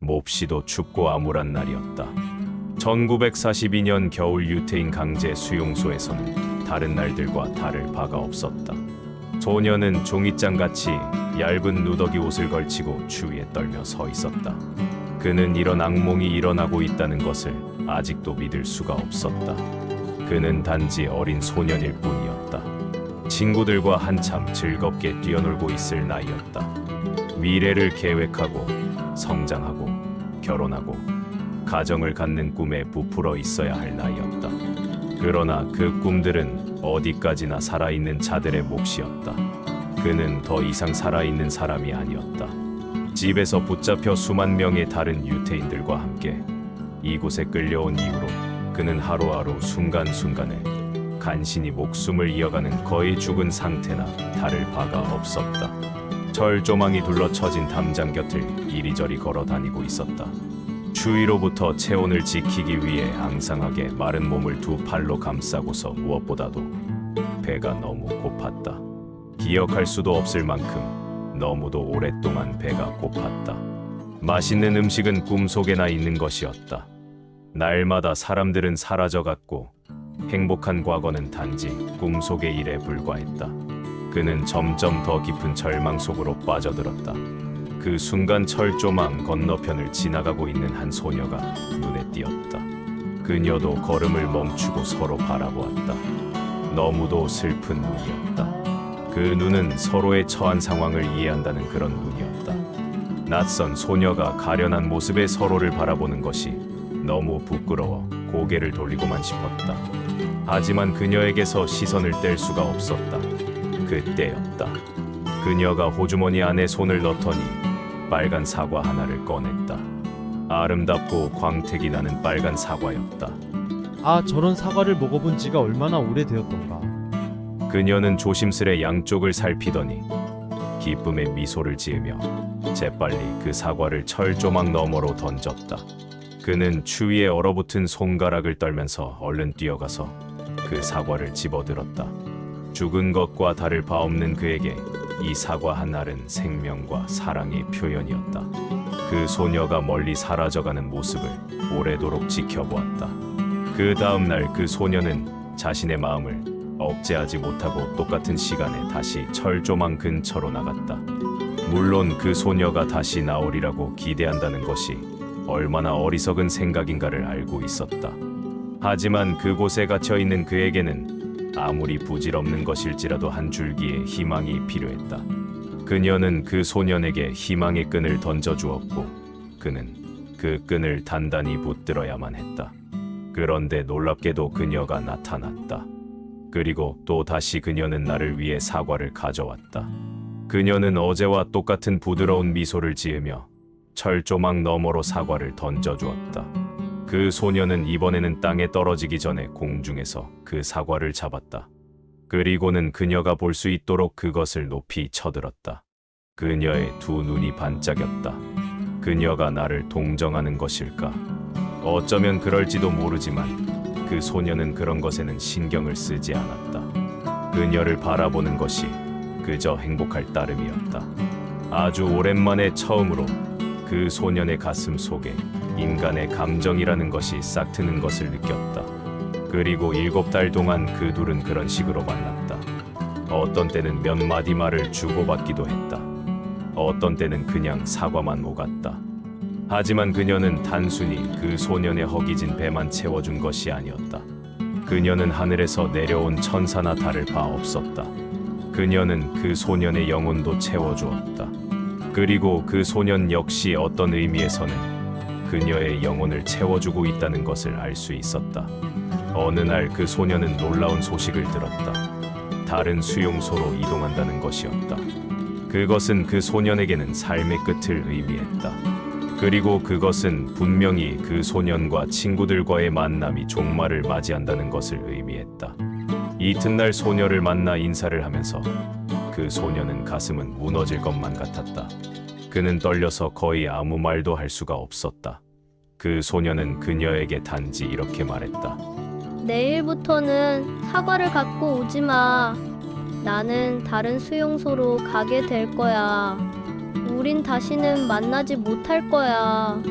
몹시도 춥고 암울한 날이었다. 1942년 겨울 유태인 강제 수용소에서는 다른 날들과 다를 바가 없었다. 소녀는 종이장같이 얇은 누더기 옷을 걸치고 추위에 떨며 서 있었다. 그는 이런 악몽이 일어나고 있다는 것을 아직도 믿을 수가 없었다. 그는 단지 어린 소년일 뿐이었다. 친구들과 한참 즐겁게 뛰어놀고 있을 나이였다. 미래를 계획하고 성장하고 결혼하고 가정을 갖는 꿈에 부풀어 있어야 할 나이였다. 그러나 그 꿈들은 어디까지나 살아있는 자들의 몫이었다. 그는 더 이상 살아있는 사람이 아니었다. 집에서 붙잡혀 수만 명의 다른 유태인들과 함께 이곳에 끌려온 이후로 그는 하루하루 순간순간에 간신히 목숨을 이어가는 거의 죽은 상태나 다를 바가 없었다. 철조망이 둘러쳐진 담장 곁을 이리저리 걸어 다니고 있었다. 추위로부터 체온을 지키기 위해 앙상하게 마른 몸을 두 팔로 감싸고서 무엇보다도 배가 너무 고팠다. 기억할 수도 없을 만큼 너무도 오랫동안 배가 고팠다. 맛있는 음식은 꿈속에나 있는 것이었다. 날마다 사람들은 사라져갔고 행복한 과거는 단지 꿈속의 일에 불과했다. 그는 점점 더 깊은 절망 속으로 빠져들었다. 그 순간 철조망 건너편을 지나가고 있는 한 소녀가 눈에 띄었다. 그녀도 걸음을 멈추고 서로 바라보았다. 너무도 슬픈 눈이었다. 그 눈은 서로의 처한 상황을 이해한다는 그런 눈이었다. 낯선 소녀가 가련한 모습에 서로를 바라보는 것이 너무 부끄러워 고개를 돌리고만 싶었다. 하지만 그녀에게서 시선을 뗄 수가 없었다. 그때였다. 그녀가 호주머니 안에 손을 넣더니 빨간 사과 하나를 꺼냈다. 아름답고 광택이 나는 빨간 사과였다. 아, 저런 사과를 먹어본 지가 얼마나 오래되었던가. 그녀는 조심스레 양쪽을 살피더니 기쁨의 미소를 지으며 재빨리 그 사과를 철조망 너머로 던졌다. 그는 추위에 얼어붙은 손가락을 떨면서 얼른 뛰어가서 그 사과를 집어들었다. 죽은 것과 다를 바 없는 그에게 이 사과 한 알은 생명과 사랑의 표현이었다. 그 소녀가 멀리 사라져가는 모습을 오래도록 지켜보았다. 그 다음 날 그 소녀는 자신의 마음을 억제하지 못하고 똑같은 시간에 다시 철조망 근처로 나갔다. 물론 그 소녀가 다시 나오리라고 기대한다는 것이 얼마나 어리석은 생각인가를 알고 있었다. 하지만 그곳에 갇혀있는 그에게는 아무리 부질없는 것일지라도 한 줄기의 희망이 필요했다. 그녀는 그 소년에게 희망의 끈을 던져주었고 그는 그 끈을 단단히 붙들어야만 했다. 그런데 놀랍게도 그녀가 나타났다. 그리고 또 다시 그녀는 나를 위해 사과를 가져왔다. 그녀는 어제와 똑같은 부드러운 미소를 지으며 철조망 너머로 사과를 던져주었다. 그 소녀는 이번에는 땅에 떨어지기 전에 공중에서 그 사과를 잡았다. 그리고는 그녀가 볼 수 있도록 그것을 높이 쳐들었다. 그녀의 두 눈이 반짝였다. 그녀가 나를 동정하는 것일까? 어쩌면 그럴지도 모르지만 그 소녀는 그런 것에는 신경을 쓰지 않았다. 그녀를 바라보는 것이 그저 행복할 따름이었다. 아주 오랜만에 처음으로 그 소년의 가슴 속에 인간의 감정이라는 것이 싹 트는 것을 느꼈다. 그리고 7달 동안 그 둘은 그런 식으로 만났다. 어떤 때는 몇 마디 말을 주고받기도 했다. 어떤 때는 그냥 사과만 오갔다. 하지만 그녀는 단순히 그 소년의 허기진 배만 채워준 것이 아니었다. 그녀는 하늘에서 내려온 천사나 다를 바 없었다. 그녀는 그 소년의 영혼도 채워주었다. 그리고 그 소년 역시 어떤 의미에서는 그녀의 영혼을 채워주고 있다는 것을 알 수 있었다. 어느 날 그 소년은 놀라운 소식을 들었다. 다른 수용소로 이동한다는 것이었다. 그것은 그 소년에게는 삶의 끝을 의미했다. 그리고 그것은 분명히 그 소년과 친구들과의 만남이 종말을 맞이한다는 것을 의미했다. 이튿날 소녀를 만나 인사를 하면서 그 소녀는 가슴은 무너질 것만 같았다. 그는 떨려서 거의 아무 말도 할 수가 없었다. 그 소녀는 그녀에게 단지 이렇게 말했다. 내일부터는 사과를 갖고 오지 마. 나는 다른 수용소로 가게 될 거야. 우린 다시는 만나지 못할 거야.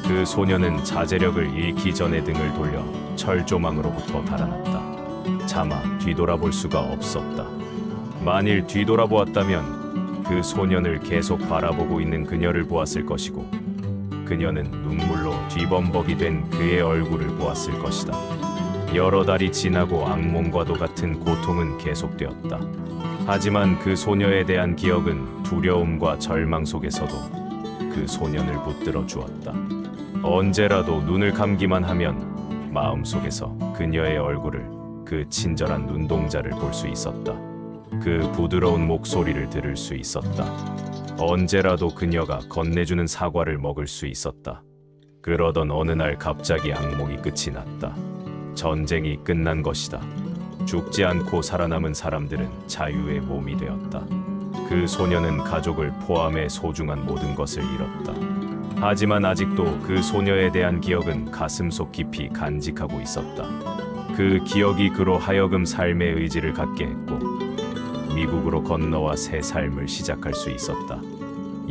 그 소녀는 자제력을 잃기 전에 등을 돌려 철조망으로부터 달아났다. 차마 뒤돌아볼 수가 없었다. 만일 뒤돌아보았다면 그 소년을 계속 바라보고 있는 그녀를 보았을 것이고, 그녀는 눈물로 뒤범벅이 된 그의 얼굴을 보았을 것이다. 여러 달이 지나고 악몽과도 같은 고통은 계속되었다. 하지만 그 소녀에 대한 기억은 두려움과 절망 속에서도 그 소년을 붙들어 주었다. 언제라도 눈을 감기만 하면 마음속에서 그녀의 얼굴을, 그 친절한 눈동자를 볼 수 있었다. 그 부드러운 목소리를 들을 수 있었다. 언제라도 그녀가 건네주는 사과를 먹을 수 있었다. 그러던 어느 날 갑자기 악몽이 끝이 났다. 전쟁이 끝난 것이다. 죽지 않고 살아남은 사람들은 자유의 몸이 되었다. 그 소녀는 가족을 포함해 소중한 모든 것을 잃었다. 하지만 아직도 그 소녀에 대한 기억은 가슴속 깊이 간직하고 있었다. 그 기억이 그로 하여금 삶의 의지를 갖게 했고, 미국으로 건너와 새 삶을 시작할 수 있었다.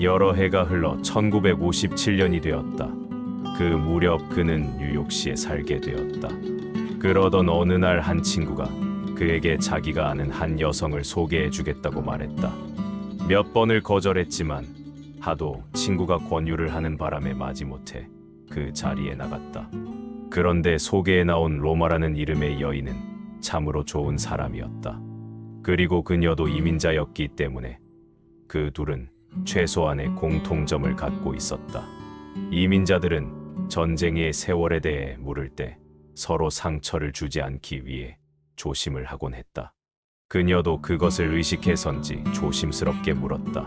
여러 해가 흘러 1957년이 되었다. 그 무렵 그는 뉴욕시에 살게 되었다. 그러던 어느 날 한 친구가 그에게 자기가 아는 한 여성을 소개해 주겠다고 말했다. 몇 번을 거절했지만 하도 친구가 권유를 하는 바람에 마지못해 그 자리에 나갔다. 그런데 소개에 나온 로마라는 이름의 여인은 참으로 좋은 사람이었다. 그리고 그녀도 이민자였기 때문에 그 둘은 최소한의 공통점을 갖고 있었다. 이민자들은 전쟁의 세월에 대해 물을 때 서로 상처를 주지 않기 위해 조심을 하곤 했다. 그녀도 그것을 의식해서인지 조심스럽게 물었다.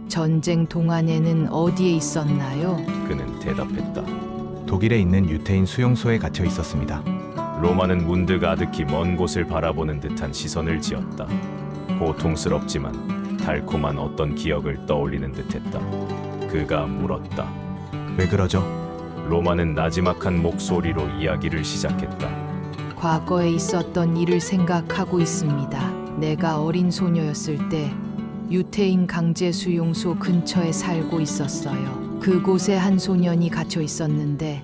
전쟁 동안에는 어디에 있었나요? 그는 대답했다. 독일에 있는 유태인 수용소에 갇혀 있었습니다. 로마는 문득 아득히 먼 곳을 바라보는 듯한 시선을 지었다. 고통스럽지만 달콤한 어떤 기억을 떠올리는 듯했다. 그가 물었다. 왜 그러죠? 로마는 나지막한 목소리로 이야기를 시작했다. 과거에 있었던 일을 생각하고 있습니다. 내가 어린 소녀였을 때 유태인 강제 수용소 근처에 살고 있었어요. 그곳에 한 소년이 갇혀 있었는데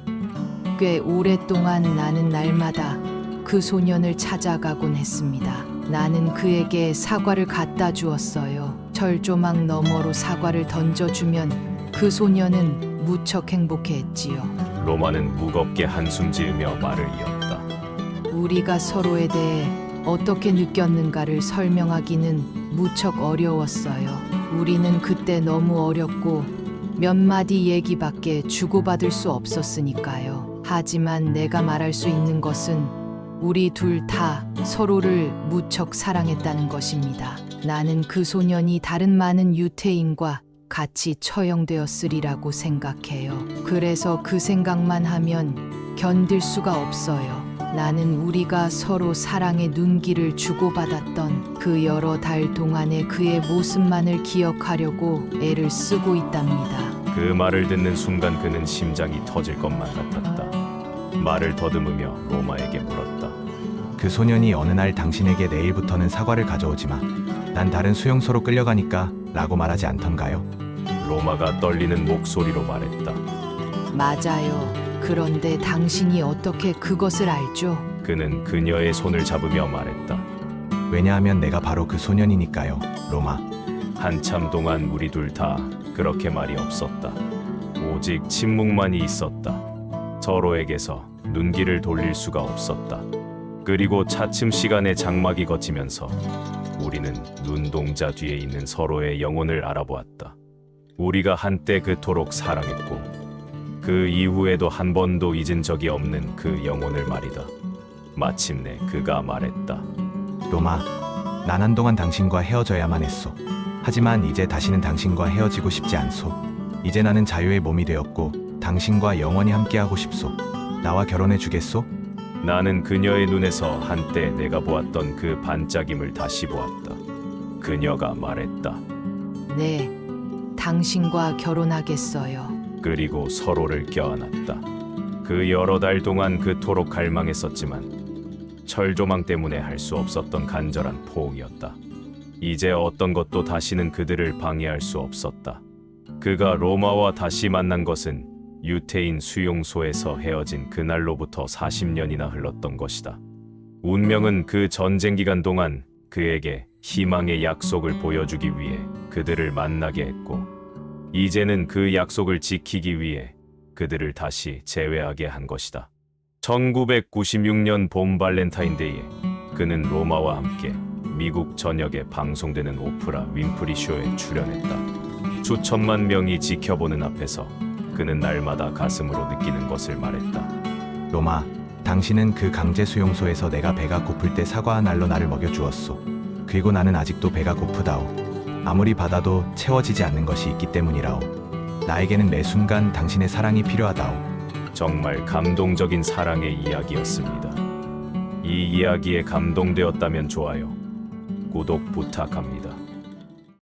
꽤 오랫동안 나는 날마다 그 소년을 찾아가곤 했습니다. 나는 그에게 사과를 갖다 주었어요. 철조망 너머로 사과를 던져주면 그 소년은 무척 행복해했지요. 로마는 무겁게 한숨 지으며 말을 이었다. 우리가 서로에 대해 어떻게 느꼈는가를 설명하기는 무척 어려웠어요. 우리는 그때 너무 어렸고 몇 마디 얘기밖에 주고받을 수 없었으니까요. 하지만 내가 말할 수 있는 것은 우리 둘 다 서로를 무척 사랑했다는 것입니다. 나는 그 소년이 다른 많은 유태인과 같이 처형되었으리라고 생각해요. 그래서 그 생각만 하면 견딜 수가 없어요. 나는 우리가 서로 사랑의 눈길을 주고받았던 그 여러 달 동안의 그의 모습만을 기억하려고 애를 쓰고 있답니다. 그 말을 듣는 순간 그는 심장이 터질 것만 같았다. 말을 더듬으며 로마에게 물었다. 그 소년이 어느 날 당신에게 내일부터는 사과를 가져오지 마. 난 다른 수용소로 끌려가니까 라고 말하지 않던가요? 로마가 떨리는 목소리로 말했다. 맞아요. 그런데 당신이 어떻게 그것을 알죠? 그는 그녀의 손을 잡으며 말했다. 왜냐하면 내가 바로 그 소년이니까요. 로마. 한참 동안 우리 둘 다 그렇게 말이 없었다. 오직 침묵만이 있었다. 서로에게서 눈길을 돌릴 수가 없었다. 그리고 차츰 시간의 장막이 걷히면서 우리는 눈동자 뒤에 있는 서로의 영혼을 알아보았다. 우리가 한때 그토록 사랑했고 그 이후에도 한 번도 잊은 적이 없는 그 영혼을 말이다. 마침내 그가 말했다. 로마, 난 한동안 당신과 헤어져야만 했소. 하지만 이제 다시는 당신과 헤어지고 싶지 않소. 이제 나는 자유의 몸이 되었고 당신과 영원히 함께하고 싶소. 나와 결혼해 주겠소? 나는 그녀의 눈에서 한때 내가 보았던 그 반짝임을 다시 보았다. 그녀가 말했다. 네, 당신과 결혼하겠어요. 그리고 서로를 껴안았다. 그 여러 달 동안 그토록 갈망했었지만 철조망 때문에 할 수 없었던 간절한 포옹이었다. 이제 어떤 것도 다시는 그들을 방해할 수 없었다. 그가 로마와 다시 만난 것은 유태인 수용소에서 헤어진 그날로부터 40년이나 흘렀던 것이다. 운명은 그 전쟁 기간 동안 그에게 희망의 약속을 보여주기 위해 그들을 만나게 했고, 이제는 그 약속을 지키기 위해 그들을 다시 재회하게 한 것이다. 1996년 봄 발렌타인데이에 그는 로마와 함께 미국 전역에 방송되는 오프라 윈프리 쇼에 출연했다. 수천만 명이 지켜보는 앞에서 그는 날마다 가슴으로 느끼는 것을 말했다. 로마, 당신은 그 강제 수용소에서 내가 배가 고플 때 사과 한 알로 나를 먹여주었소. 그리고 나는 아직도 배가 고프다오. 아무리 받아도 채워지지 않는 것이 있기 때문이라오. 나에게는 매 순간 당신의 사랑이 필요하다오. 정말 감동적인 사랑의 이야기였습니다. 이 이야기에 감동되었다면 좋아요, 구독 부탁합니다.